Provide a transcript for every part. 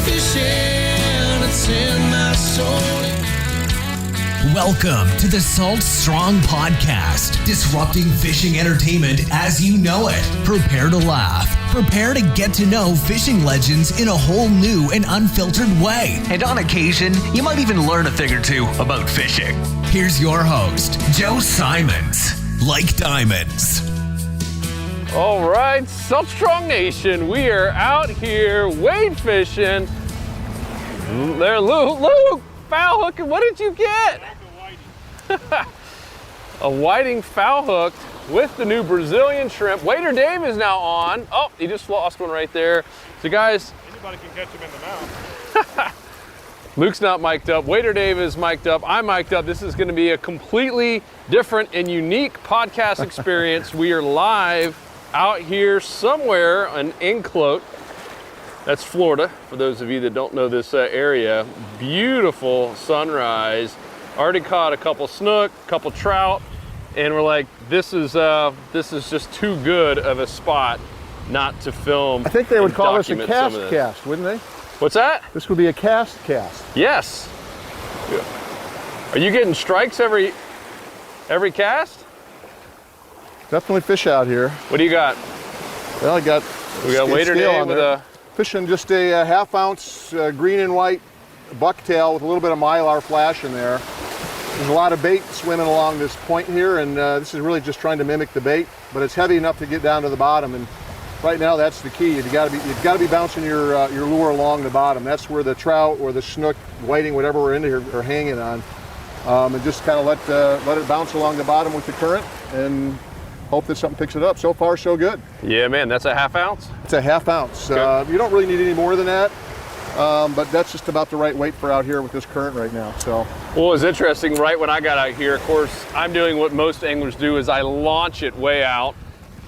fishing, it's in my soul. Welcome to the Salt Strong Podcast, disrupting fishing entertainment as you know it. Prepare to laugh. Prepare to get to know fishing legends in a whole new and unfiltered way. And on occasion, you might even learn a thing or two about fishing. Here's your host, Joe Simons. Like diamonds. All right, Salt Strong Nation, we are out here wade fishing. There, Luke, foul hooking. What did you get? A whiting foul hooked with the new Brazilian shrimp. Wader Dave is now on. Oh, he just lost one right there. So guys, anybody can catch him in the mouth. Luke's not mic'd up. Wader Dave is mic'd up. I'm mic'd up. This is going to be a completely different and unique podcast experience. We are live out here somewhere in Enclote. That's Florida, for those of you that don't know this area. Beautiful sunrise. Already caught a couple snook, a couple trout, and we're like, this is just too good of a spot not to film. I think they would call this a cast, wouldn't they? What's that? This would be a cast. Yes. Are you getting strikes every cast? Definitely fish out here. What do you got? Well, we got Wader Dave with a fishing just a half-ounce green and white bucktail with a little bit of mylar flash in there. There's a lot of bait swimming along this point here, and this is really just trying to mimic the bait, but it's heavy enough to get down to the bottom. And right now, that's the key. You've got to be bouncing your lure along the bottom. That's where the trout or the snook, whiting, whatever we're into here, are hanging on. And just kind of let it bounce along the bottom with the current, and hope that something picks it up. So far, so good. Yeah, man, that's a half ounce? It's a half ounce. Okay. You don't really need any more than that. But that's just about the right weight for out here with this current right now. So, well, it's interesting. Right when I got out here, of course, I'm doing what most anglers do: is I launch it way out,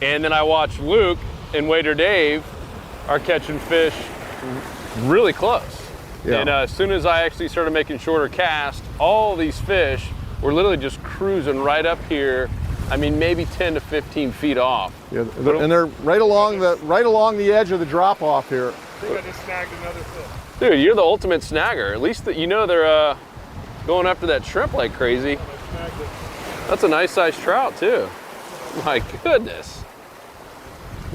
and then I watch Luke and Wader Dave are catching fish really close. Yeah. And as soon as I actually started making shorter casts, all these fish were literally just cruising right up here. I mean, maybe 10 to 15 feet off. Yeah, and they're right along the edge of the drop off here. I think I just snagged another fish. Dude, you're the ultimate snagger. At least you know they're going after that shrimp like crazy. That's a nice sized trout too. My goodness.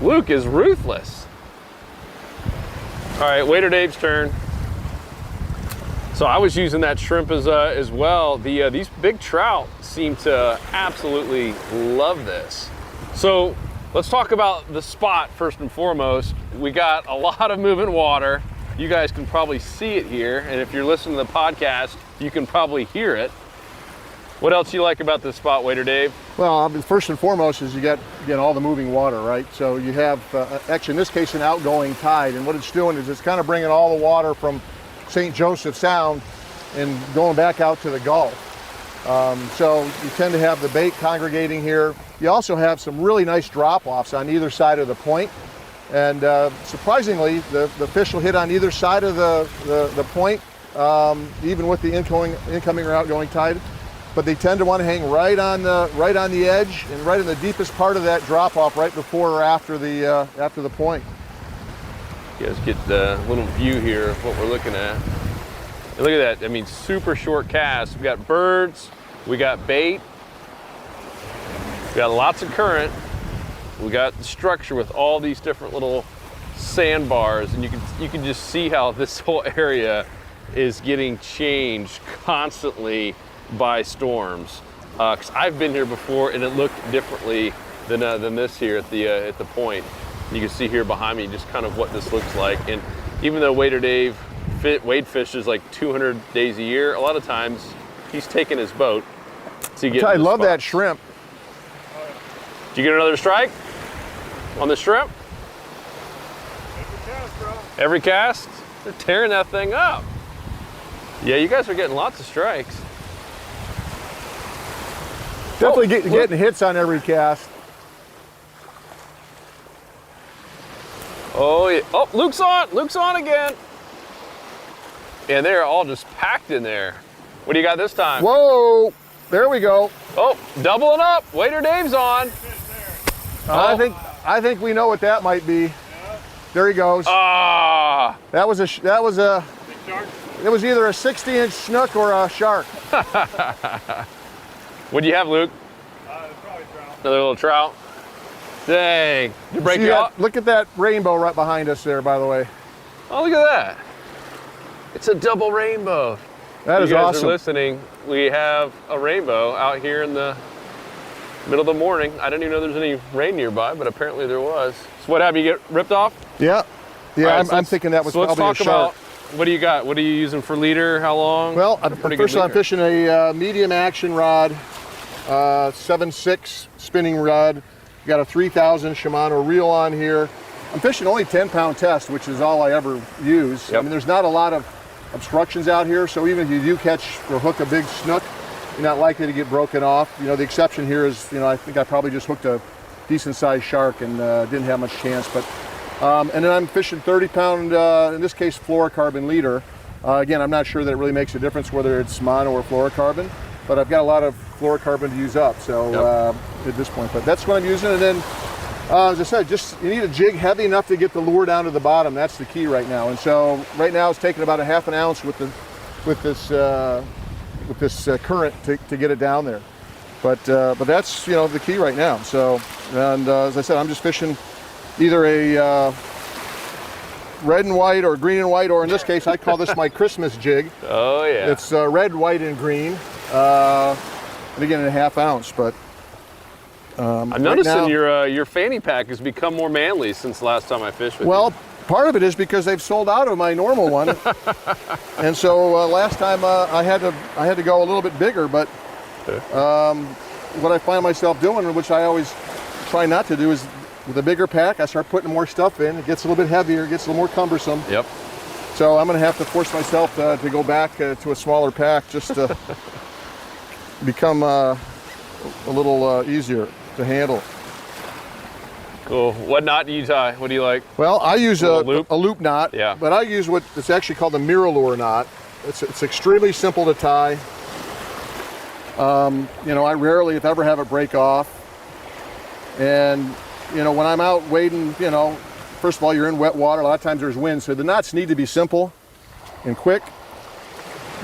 Luke is ruthless. All right, Wader Dave's turn. So I was using that shrimp as well. These big trout seem to absolutely love this. So let's talk about the spot first and foremost. We got a lot of moving water. You guys can probably see it here, and if you're listening to the podcast, you can probably hear it. What else do you like about this spot, Wader Dave? Well, first and foremost is you got all the moving water, right? So you have actually in this case an outgoing tide, and what it's doing is it's kind of bringing all the water from St. Joseph Sound and going back out to the Gulf. So you tend to have the bait congregating here. You also have some really nice drop-offs on either side of the point. And surprisingly, the fish will hit on either side of the point, even with the incoming or outgoing tide. But they tend to want to hang right on the edge and right in the deepest part of that drop-off, right before or after the point. You guys get the little view here of what we're looking at. And look at that. I mean, super short cast. We got birds. We got bait. We got lots of current. We got the structure with all these different little sandbars, and you can just see how this whole area is getting changed constantly by storms. 'Cause I've been here before, and it looked differently than this here at the point. You can see here behind me just kind of what this looks like. And even though Wader Dave wade fishes like 200 days a year, a lot of times he's taking his boat to get. I love that shrimp. Did you get another strike on the shrimp? Every cast, bro. Every cast? They're tearing that thing up. Yeah, you guys are getting lots of strikes. Definitely getting hits on every cast. Oh, yeah. Oh, Luke's on again. And they're all just packed in there. What do you got this time? Whoa, there we go. Oh, doubling up. Wader Dave's on. I think we know what that might be. There he goes. Ah! That was a Big shark? it was either a 60-inch snook or a shark. What do you have, Luke? Probably trout. Another little trout. Dang. You break See it that? out? Look at that rainbow right behind us there, by the way. Oh, look at that. It's a double rainbow. That is you guys awesome. are listening. We have a rainbow out here in the middle of the morning. I didn't even know there's any rain nearby, but apparently there was. So what happened? You get ripped off? Yeah. Yeah, All right, I'm thinking that was so let's probably talk a shark. about what do you got? What are you using for leader? How long? Well, Got a pretty first good I'm leader. fishing a medium action rod, 7.6 spinning rod. Got a 3000 Shimano reel on here. I'm fishing only 10-pound test, which is all I ever use. Yep. I mean, there's not a lot of obstructions out here, so even if you do catch or hook a big snook, you're not likely to get broken off. You know, the exception here is, you know, I think I probably just hooked a decent-sized shark and didn't have much chance. But and then I'm fishing 30-pound, in this case, fluorocarbon leader. Again, I'm not sure that it really makes a difference whether it's mono or fluorocarbon, but I've got a lot of fluorocarbon to use up, so at this point. But that's what I'm using, and then, as I said, just you need a jig heavy enough to get the lure down to the bottom. That's the key right now. And so right now it's taking about a half an ounce with this current to get it down there. But that's, you know, the key right now. So, and as I said, I'm just fishing either a red and white or green and white, or in this case, I call this my Christmas jig. Oh yeah. It's red, white, and green, and again in a half ounce. But I'm noticing your fanny pack has become more manly since the last time I fished with well, you. part of it is because they've sold out of my normal one, and so last time I had to go a little bit bigger. But what I find myself doing, which I always try not to do, is with a bigger pack, I start putting more stuff in. It gets a little bit heavier, it gets a little more cumbersome. Yep. So I'm going to have to force myself to go back to a smaller pack just to become a little easier to handle. Cool. What knot do you tie? What do you like? Well, I use a loop? loop knot, Yeah. but I use what it's actually called the Mirror knot. It's extremely simple to tie. You know, I rarely, if ever, have it break off. And you know, when I'm out wading, you know, first of all, you're in wet water. A lot of times there's wind, so the knots need to be simple and quick.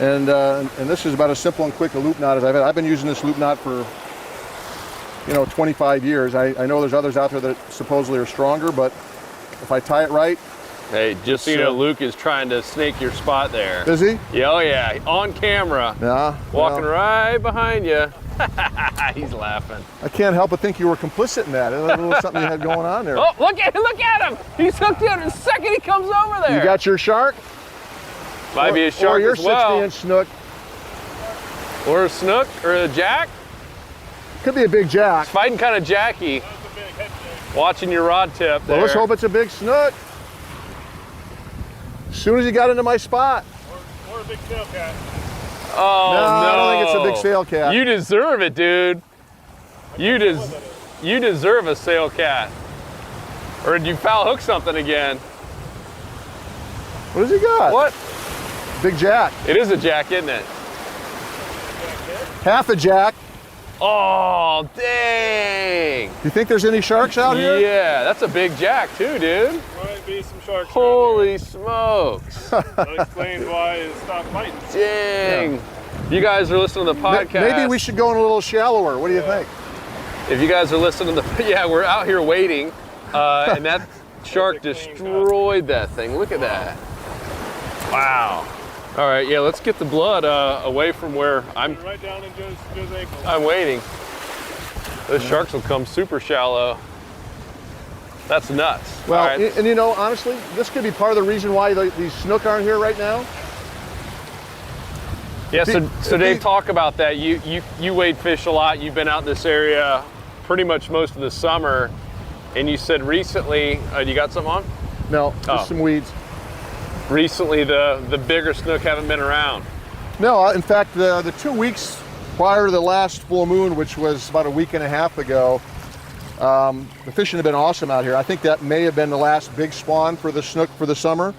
And this is about as simple and quick a loop knot as I've had. I've been using this loop knot for, you know, 25 years. I know there's others out there that supposedly are stronger, but if I tie it right. Hey, just so you know, Luke is trying to snake your spot there. Is he? Yeah, oh yeah, on camera. Yeah. Walking well, right behind you. He's laughing. I can't help but think you were complicit in that. A little something you had going on there. Oh, look at him! He's hooked in the second he comes over there. You got your shark? Might be a shark or your as well. 60-inch snook. Or a snook, or a jack. Could be a big jack. It's fighting kind of jacky. That's a big head shake. Watching your rod tip there. Well, let's hope it's a big snook. As soon as he got into my spot. Or a big tail cat. Oh, no. I don't think it's a big sail cat. You deserve it, dude. You deserve a sail cat. Or did you foul hook something again? What has he got? What? Big jack. It is a jack, isn't it? Half a jack. Oh, dang. Do you think there's any sharks out here? Yeah, that's a big jack too, dude. Might be some sharks. Holy smokes. That explains why it stopped fighting. Dang. You guys are listening to the podcast. Maybe we should go in a little shallower. What do you think? If you guys are listening to the, yeah, we're out here waiting, and that shark destroyed that thing. Look at that. Wow. All right, yeah, let's get the blood away from where I'm Right down in Joe's ankle. I'm waiting. Those sharks will come super shallow. That's nuts. Well, All right. and you know, honestly, this could be part of the reason why these snook aren't here right now. Yeah, so Dave, talk about that. You wade fish a lot. You've been out in this area pretty much most of the summer, and you said recently, you got something on? No, just some weeds. Recently, the bigger snook haven't been around. No, in fact, the 2 weeks prior to the last full moon, which was about a week and a half ago, the fishing had been awesome out here. I think that may have been the last big spawn for the snook for the summer.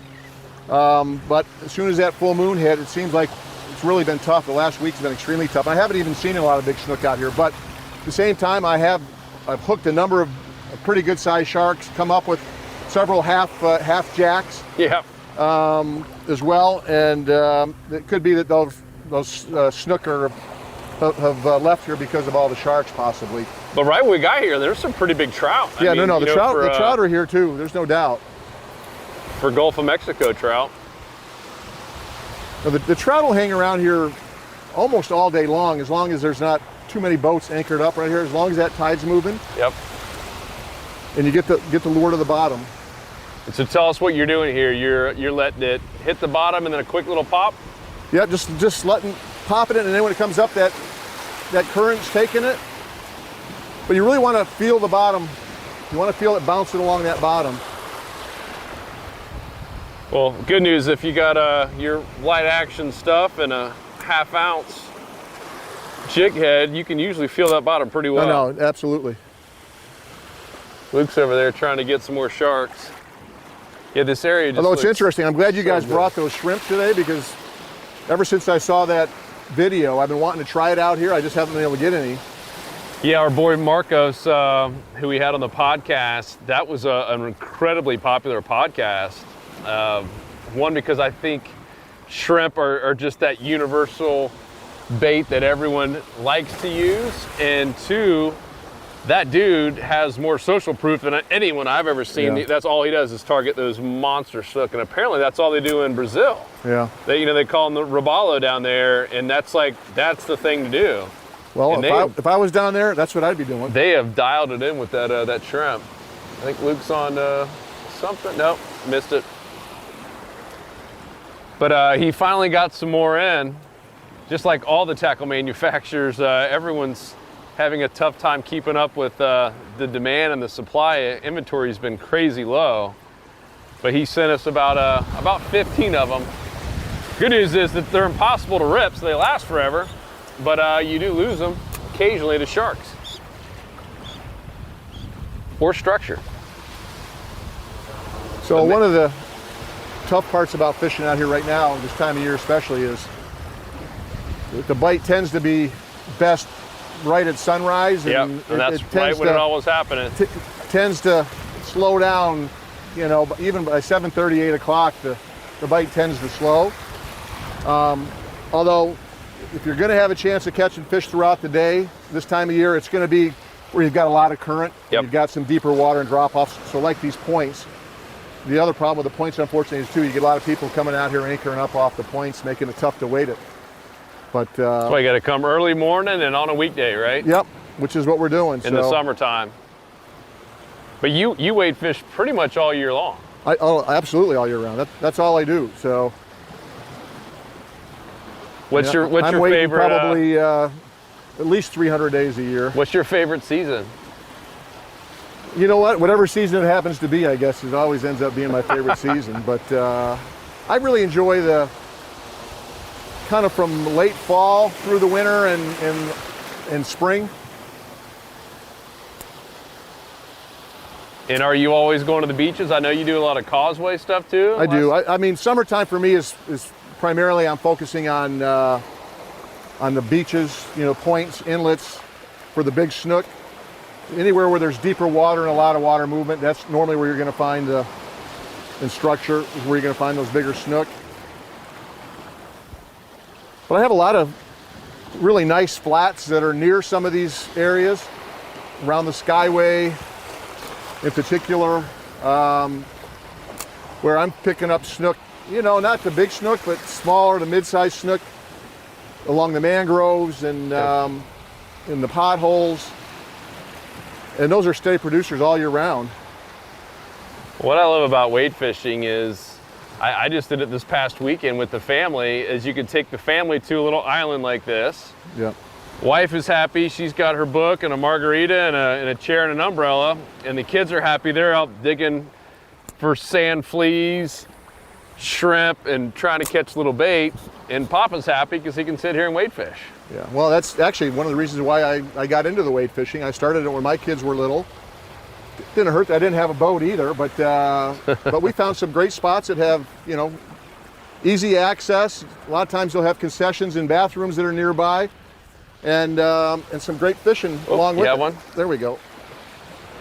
But as soon as that full moon hit, it seems like it's really been tough. The last week's been extremely tough. I haven't even seen a lot of big snook out here, but at the same time, I've hooked a number of pretty good sized sharks, come up with several half jacks Yeah. as well, and it could be that those snook have left here because of all the sharks, possibly. But right when we got here, there's some pretty big trout. Yeah, no, the trout are here too. There's no doubt. For Gulf of Mexico trout. Now, the trout will hang around here almost all day long as there's not too many boats anchored up right here. As long as that tide's moving, Yep. and you get the lure to the bottom. And so tell us what you're doing here. You're letting it hit the bottom and then a quick little pop. Yeah, just popping it, and then when it comes up, that current's taking it. But you really want to feel the bottom. You want to feel it bouncing along that bottom. Well, good news, if you got your light action stuff and a half-ounce jig head, you can usually feel that bottom pretty well. No, absolutely. Luke's over there trying to get some more sharks. Yeah, this area just Although it's looks interesting, I'm glad you guys good. brought those shrimp today, because ever since I saw that video, I've been wanting to try it out here. I just haven't been able to get any. Yeah, our boy Marcos, who we had on the podcast, that was an incredibly popular podcast. One, because I think shrimp are just that universal bait that everyone likes to use, and two, that dude has more social proof than anyone I've ever seen. Yeah. That's all he does is target those monster snook, and apparently that's all they do in Brazil. Yeah. They call them the robalo down there, and that's the thing to do. Well, if I was down there, that's what I'd be doing. They have dialed it in with that shrimp. I think Luke's on something. Nope, missed it. But he finally got some more in. Just like all the tackle manufacturers, everyone's having a tough time keeping up with the demand and the supply. Inventory's been crazy low. But he sent us about 15 of them. Good news is that they're impossible to rip, so they last forever. But you do lose them occasionally to sharks or structure. So one of the tough parts about fishing out here right now, this time of year especially, is that the bite tends to be best right at sunrise. Yep, and and that's right when it all was happening. Tends to slow down, even by 7:30, 8 o'clock, the bite tends to slow. Although, if you're going to have a chance of catching fish throughout the day, this time of year, it's going to be where you've got a lot of current. Yep. You've got some deeper water and drop-offs. So like these points, the other problem with the points, unfortunately, is too, you get a lot of people coming out here anchoring up off the points, making it tough to weight it. But that's why you got to come early morning and on a weekday, right? Yep, which is what we're doing. In the summertime. But you wade fish pretty much all year long. Absolutely all year round. That's all I do. So what's your I'm wading favorite? Probably at least 300 days a year. What's your favorite season? You know what? Whatever season it happens to be, I guess, it always ends up being my favorite season. But I really enjoy the kind of from late fall through the winter and spring. And are you always going to the beaches? I know you do a lot of causeway stuff too. I do. I mean, summertime for me is primarily I'm focusing on the beaches, points, inlets for the big snook. Anywhere where there's deeper water and a lot of water movement, that's normally where you're going to find and structure is where you're going to find those bigger snook. But I have a lot of really nice flats that are near some of these areas, around the Skyway in particular, where I'm picking up snook, not the big snook, but smaller to mid-sized snook along the mangroves and in the potholes. And those are steady producers all year round. What I love about wade fishing is, I just did it this past weekend with the family, is you can take the family to a little island like this. Yeah. Wife is happy, she's got her book and a margarita and a chair and an umbrella, and the kids are happy, they're out digging for sand fleas, shrimp, and trying to catch little bait, and Papa's happy because he can sit here and wade fish. Yeah, well, that's actually one of the reasons why I got into the wade fishing. I started it when my kids were little. Didn't hurt that I didn't have a boat either, but but we found some great spots that have, easy access. A lot of times they'll have concessions and bathrooms that are nearby, and some great fishing along with it. One. There we go.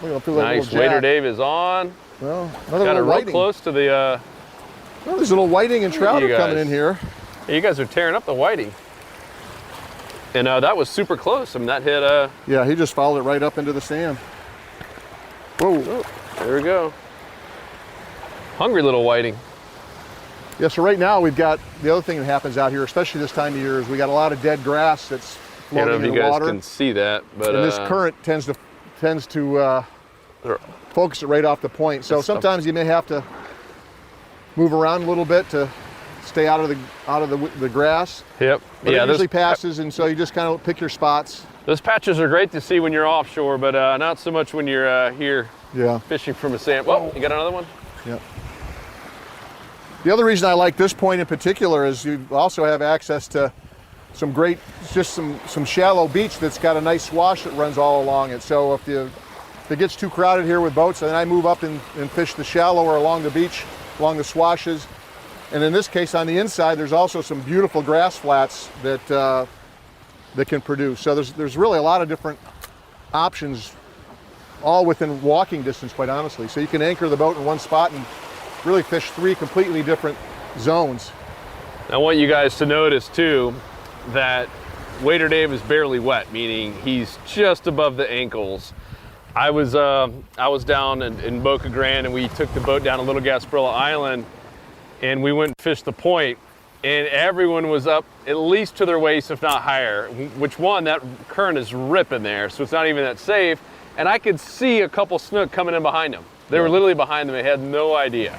Nice. Wader Dave is on. Well, another Got it little real whiting. close to the, Well, there's a little whiting and trout you are coming guys. in here. you guys are tearing up the whiting. And that was super close. I mean, that hit, Yeah, he just followed it right up into the sand. Whoa. there we go. Hungry little whiting. Yeah, so right now we've got, the other thing that happens out here, especially this time of year, is we got a lot of dead grass that's I don't know floating if in you the guys water. can see that, but And this current tends to focus it right off the point. So It's tough. sometimes you may have to move around a little bit to stay out of the grass. Yep. But Yeah, it usually those, passes, and so you just kind of pick your spots. those patches are great to see when you're offshore, but not so much when you're here Yeah. fishing from a sand. Whoa, you got another one? Yeah. The other reason I like this point in particular is you also have access to some great, just some shallow beach that's got a nice swash that runs all along it. So if it gets too crowded here with boats, then I move up and fish the shallower along the beach, along the swashes. And in this case, on the inside, there's also some beautiful grass flats that can produce. So there's really a lot of different options, all within walking distance, quite honestly. So you can anchor the boat in one spot and really fish 3 completely different zones. I want you guys to notice too that Wader Dave is barely wet, meaning he's just above the ankles. I was down in Boca Grande, and we took the boat down to Little Gasparilla Island, and we went and fished the point, and everyone was up at least to their waist, if not higher. Which one, that current is ripping there, so it's not even that safe. And I could see a couple snook coming in behind them. They were literally behind them. They had no idea.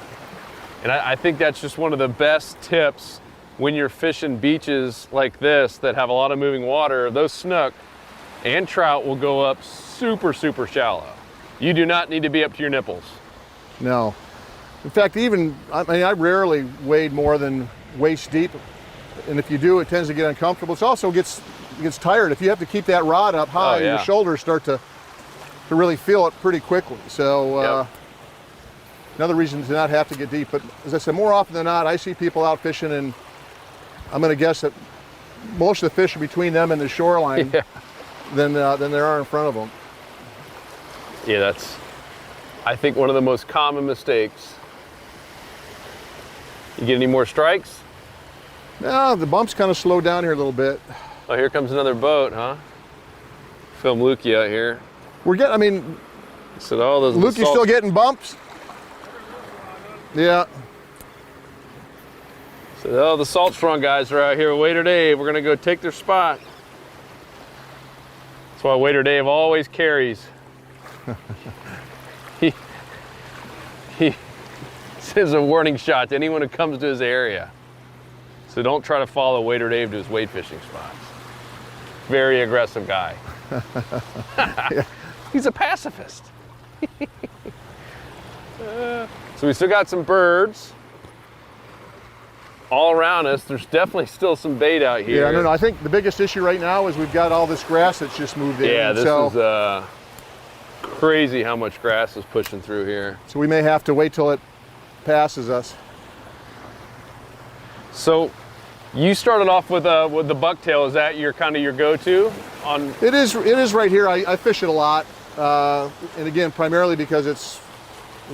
And I think that's just one of the best tips when you're fishing beaches like this that have a lot of moving water. Those snook and trout will go up super, super shallow. You do not need to be up to your nipples. No. In fact, I rarely wade more than waist deep. And if you do, it tends to get uncomfortable. It also gets tired. If you have to keep that rod up high, yeah. your shoulders start to really feel it pretty quickly. So Yep. another reason to not have to get deep. But as I said, more often than not, I see people out fishing, and I'm going to guess that most of the fish are between them and the shoreline Yeah. than there are in front of them. Yeah, that's, I think, one of the most common mistakes. You get any more strikes? Yeah, the bumps kind of slowed down here a little bit. Oh, here comes another boat, huh? Film Lukey out here. So all those. Luke, you still getting bumps? Yeah. So the salt strong guys are out here with Wader Dave. We're gonna go take their spot. That's why Wader Dave always carries. he sends a warning shot to anyone who comes to his area. So don't try to follow Wader Dave to his wade fishing spots. Very aggressive guy. He's a pacifist. So we still got some birds all around us. There's definitely still some bait out here. Yeah, no. I think the biggest issue right now is we've got all this grass that's just moved in. Yeah, this so, is crazy how much grass is pushing through here. So we may have to wait till it passes us. So you started off with the bucktail. Is that your kind of your go-to on? It is right here. I fish it a lot, and again, primarily because it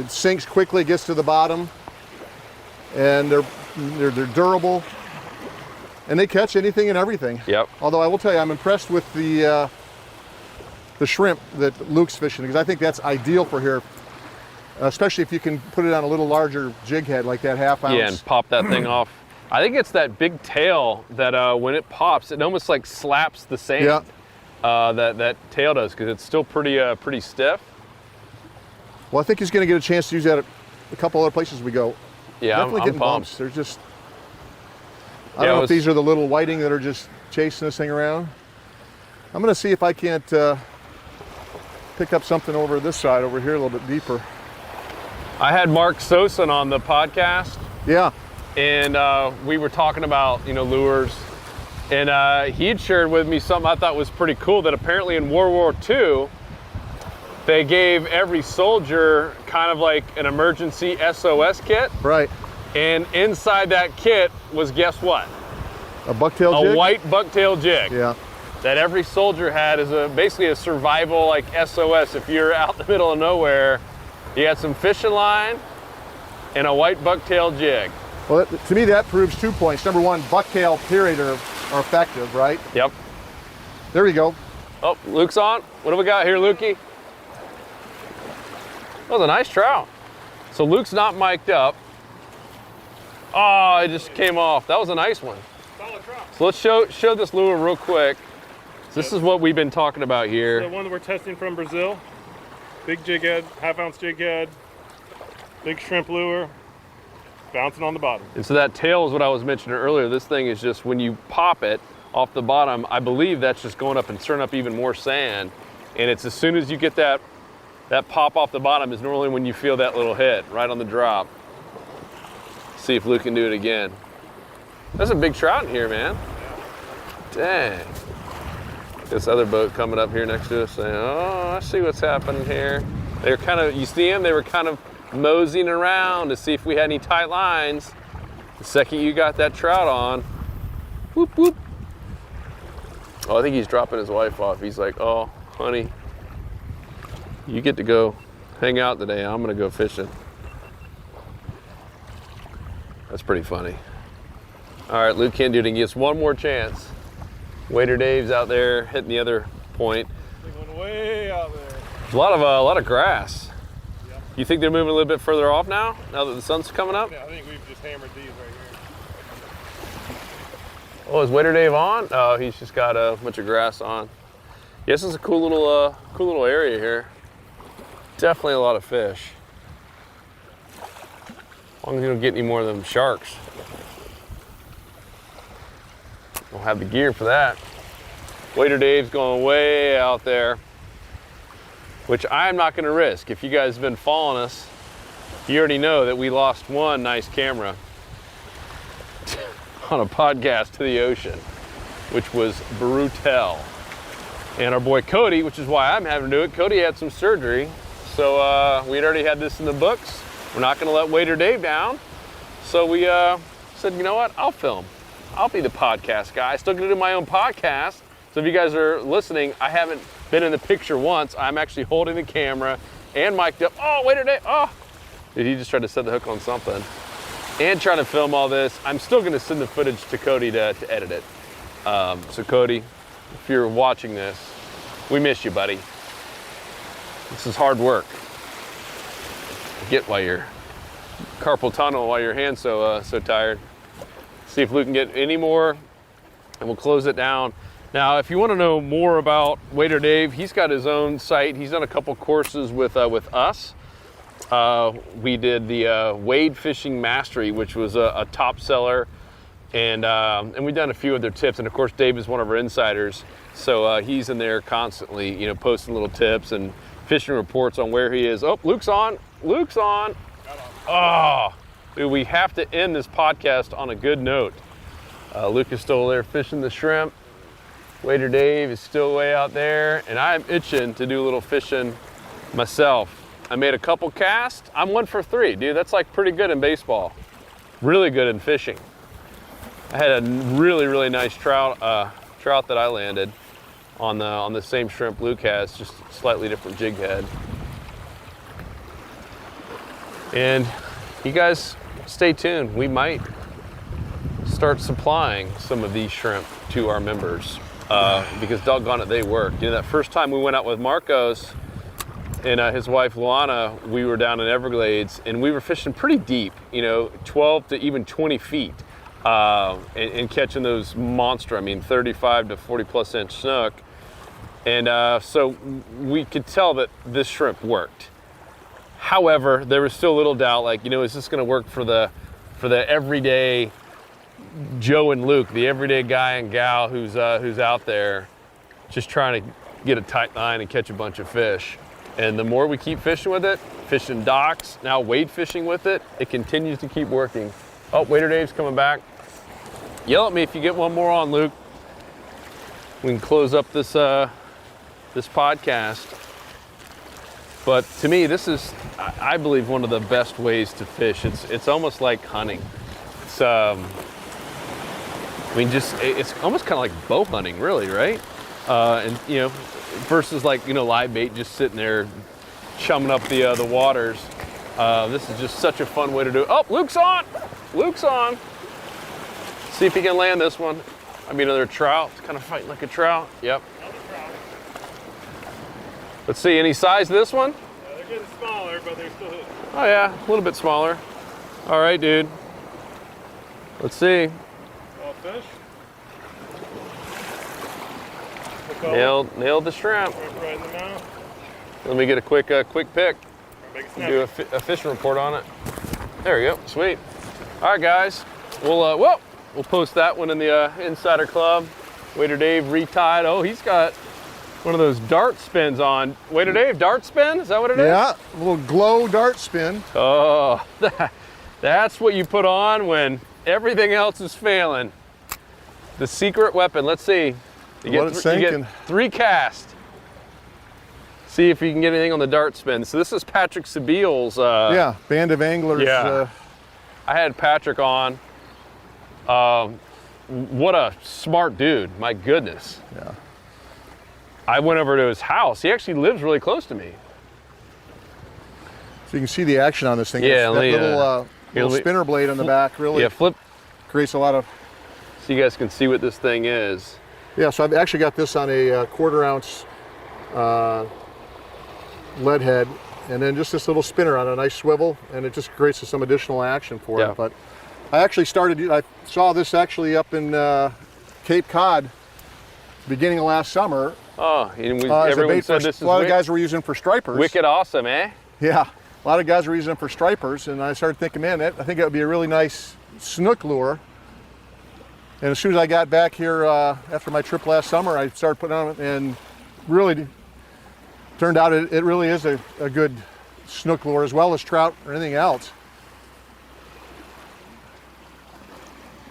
sinks quickly, gets to the bottom, and they're durable, and they catch anything and everything. Yep. Although I will tell you, I'm impressed with the shrimp that Luke's fishing, because I think that's ideal for here, especially if you can put it on a little larger jig head like that half-ounce. Yeah, and pop that thing off. I think it's that big tail that when it pops, it almost like slaps the sand. Yeah. That tail does, because it's still pretty stiff. Well, I think he's going to get a chance to use that at a couple other places we go. Yeah, Definitely I'm getting pumped. bumps. They're just, I don't know if these are the little whiting that are just chasing this thing around. I'm going to see if I can't pick up something over this side, over here a little bit deeper. I had Mark Sosin on the podcast, Yeah. and we were talking about lures, and he had shared with me something I thought was pretty cool, that apparently in World War II they gave every soldier kind of like an emergency SOS kit, Right. and inside that kit was, guess what? A bucktail jig? A white bucktail jig. Yeah. That every soldier had as basically a survival like SOS. If you're out in the middle of nowhere You got some fishing line and a white bucktail jig. Well, to me, that proves 2 points. Number one, bucktail period are effective, right? Yep. There we go. Oh, Luke's on. What do we got here, Lukey? That was a nice trout. So Luke's not mic'd up. Oh, it just came off. That was a nice one. Solid trout. So let's show this lure real quick. So this is what we've been talking about here. The one that we're testing from Brazil. Big jig head, half-ounce jig head, big shrimp lure, bouncing on the bottom. And so that tail is what I was mentioning earlier. This thing is just, when you pop it off the bottom, I believe that's just going up and stirring up even more sand. And it's as soon as you get that pop off the bottom is normally when you feel that little hit right on the drop. See if Luke can do it again. That's a big trout in here, man. Dang. This other boat coming up here next to us saying, oh, I see what's happening here. They're kind of, you see them? They were kind of moseying around to see if we had any tight lines. The second you got that trout on, whoop, whoop. Oh, I think he's dropping his wife off. He's like, oh, honey, you get to go hang out today. I'm gonna go fishing. That's pretty funny. All right, Luke can do it. He gets one more chance. Waiter Dave's out there hitting the other point. Big one way out there. There's a lot of grass. Yeah. You think they're moving a little bit further off now that the sun's coming up? Yeah, I think we've just hammered these right here. Oh, is Waiter Dave on? Oh, he's just got a bunch of grass on. Yes, it's a cool little area here. Definitely a lot of fish. As long as you don't get any more of them sharks. We'll have the gear for that. Waiter Dave's going way out there, which I'm not gonna risk. If you guys have been following us, you already know that we lost one nice camera on a podcast to the ocean, which was brutal. And our boy Cody, which is why I'm having to do it, Cody had some surgery. So we'd already had this in the books. We're not gonna let Waiter Dave down. So we said, you know what, I'll film. I'll be the podcast guy. Still gonna do my own podcast. So if you guys are listening, I haven't been in the picture once. I'm actually holding the camera and mic'd up. Oh, Waiter Dave, oh. Dude, he just tried to set the hook on something. And trying to film all this. I'm still gonna send the footage to Cody to edit it. So Cody, if you're watching this, we miss you, buddy. This is hard work. Get while you're carpal tunnel, while your hand's so tired. See if Luke can get any more, and we'll close it down. Now, if you want to know more about Waiter Dave, he's got his own site. He's done a couple courses with us. We did the Wade Fishing Mastery, which was a top seller, and we've done a few other tips. And of course, Dave is one of our insiders, so he's in there constantly, posting little tips and fishing reports on where he is. Oh, Luke's on. Luke's on. Oh, dude, we have to end this podcast on a good note. Luke is still there fishing the shrimp. Waiter Dave is still way out there, and I'm itching to do a little fishing myself. I made a couple casts. I'm 1 for 3, dude. That's like pretty good in baseball. Really good in fishing. I had a really nice trout that I landed on the same shrimp Luke has, just slightly different jig head. And you guys stay tuned. We might start supplying some of these shrimp to our members because doggone it, they work. That first time we went out with Marcos and his wife Luana, we were down in Everglades and we were fishing pretty deep, 12 to even 20 feet and catching those monster, 35 to 40 plus inch snook. And so we could tell that this shrimp worked. However, there was still a little doubt, is this going to work for the everyday Joe and Luke, the everyday guy and gal who's out there just trying to get a tight line and catch a bunch of fish. And the more we keep fishing with it, fishing docks, now wade fishing with it, it continues to keep working. Oh, Waiter Dave's coming back. Yell at me if you get one more on, Luke. We can close up this podcast. But to me, this is, I believe, one of the best ways to fish. It's almost like hunting. It's it's almost kind of like bow hunting, really, right? And versus live bait just sitting there chumming up the waters. This is just such a fun way to do it. Oh, Luke's on! Luke's on! See if he can land this one. I mean, another trout. It's kind of fighting like a trout. Yep. Another trout. Let's see, any size to this one? Yeah, they're getting smaller, but they're still hitting. Oh yeah, a little bit smaller. All right, dude. Let's see. All fish. Nailed the shrimp. Right in the mouth. Let me get a quick pick. Make a snap. Do a fishing report on it. There we go. Sweet. All right, guys. We'll post that one in the Insider Club. Waiter Dave retied. Oh, he's got one of those dart spins on. Waiter Dave, dart spin? Is that what it is? Yeah, a little glow dart spin. Oh, that's what you put on when everything else is failing. The secret weapon. Let's see. You get 3 casts. See if you can get anything on the dart spin. So this is Patrick Sabiel's. Yeah, Band of Anglers. Yeah. I had Patrick on. What a smart dude. My goodness. Yeah. I went over to his house. He actually lives really close to me. So you can see the action on this thing. Yeah, that little spinner blade on the back really flip. Creates a lot of. So you guys can see what this thing is. Yeah, so I've actually got this on a 1/4 ounce lead head, and then just this little spinner on a nice swivel, and it just creates some additional action for it. But I actually I saw this actually up in Cape Cod beginning of last summer. Oh, and everyone said this is a lot of guys were using for stripers. Wicked awesome, eh? Yeah, a lot of guys were using them for stripers, and I started thinking, man, I think that would be a really nice snook lure. And as soon as I got back here after my trip last summer, I started putting on it, and really turned out it really is a good snook lure as well as trout or anything else.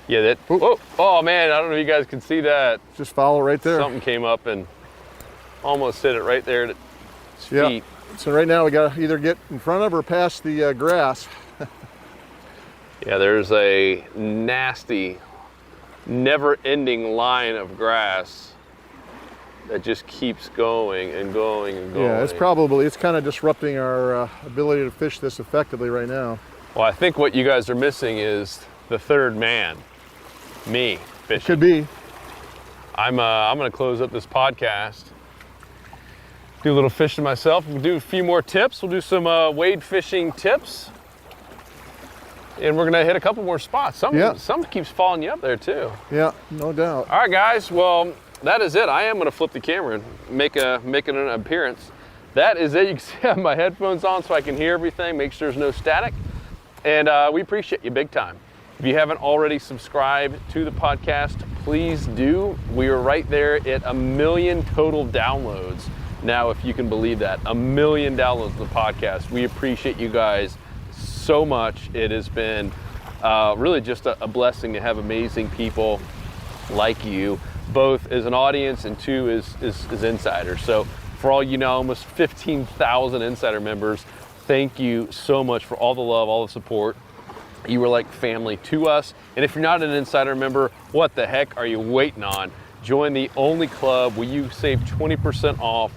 Yeah, oh man, I don't know if you guys can see that. Just follow right there. Something came up and almost hit it right there at its feet. So right now we got to either get in front of or past the grass. Yeah, there's a nasty, never-ending line of grass that just keeps going and going and going. Yeah, it's kind of disrupting our ability to fish this effectively right now. Well, I think what you guys are missing is the third man, me, fishing. It could be. I'm going to close up this podcast, do a little fishing myself. We'll do a few more tips. We'll do some wade fishing tips. And we're gonna hit a couple more spots. Some keeps following you up there too. Yeah, no doubt. All right, guys. Well, that is it. I am gonna flip the camera and make an appearance. That is it. You can see I have my headphones on so I can hear everything. Make sure there's no static. And we appreciate you big time. If you haven't already subscribed to the podcast, please do. We are right there at 1 million total downloads now, if you can believe that. 1 million downloads of the podcast. We appreciate you guys so much. It has been really just a blessing to have amazing people like you, both as an audience and two as insiders. So for all you know, almost 15,000 insider members, thank you so much for all the love, all the support. You were like family to us. And if you're not an insider member, what the heck are you waiting on? Join the only club where you save 20% off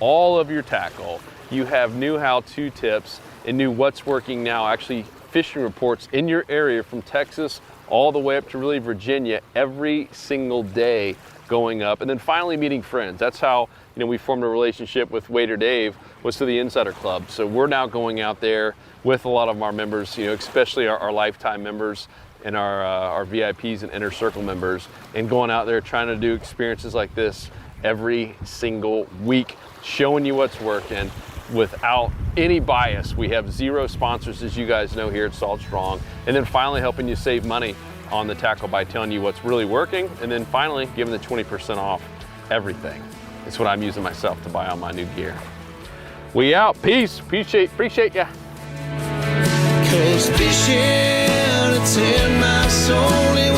all of your tackle. You have new how-to tips and new what's working now, actually fishing reports in your area from Texas all the way up to really Virginia every single day going up. And then finally meeting friends. That's how we formed a relationship with Waiter Dave, was through the Insider Club. So we're now going out there with a lot of our members, especially our lifetime members and our VIPs and Inner Circle members, and going out there trying to do experiences like this every single week, showing you what's working without any bias. We have 0 sponsors, as you guys know here at Salt Strong. And then finally helping you save money on the tackle by telling you what's really working. And then finally giving the 20% off everything. It's what I'm using myself to buy all my new gear. We out. Peace. Appreciate ya. 'Cause fishing, it's in my soul.